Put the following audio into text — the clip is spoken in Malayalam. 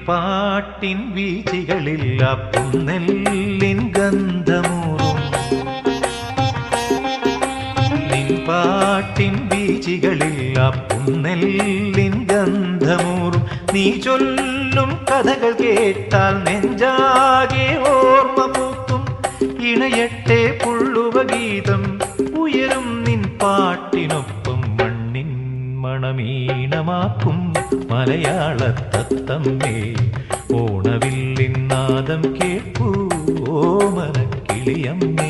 പാട്ടിൻ വീചികളിൽ പുന്നെല്ലിൻ ഗന്ധമൂറും നിൻ പാട്ടിൻ വീചികളിൽ പുന്നെല്ലിൻ ഗന്ധമൂറും നീ ചൊല്ലും കഥകൾ കേട്ടാൽ നെഞ്ചാകെ ഓർമ്മ പൂത്തും ഇണയട്ടെ പുള്ളുവ ഗീതം ഉയരും നിൻ പാട്ടിനൊപ്പം മണ്ണിൻ മണമീണമാക്കും മലയാളത്തത്തമ്മേ ഓണവില്ലിൻ നാദം കേൾക്കൂ ഓമനക്കിളിയമ്മേ.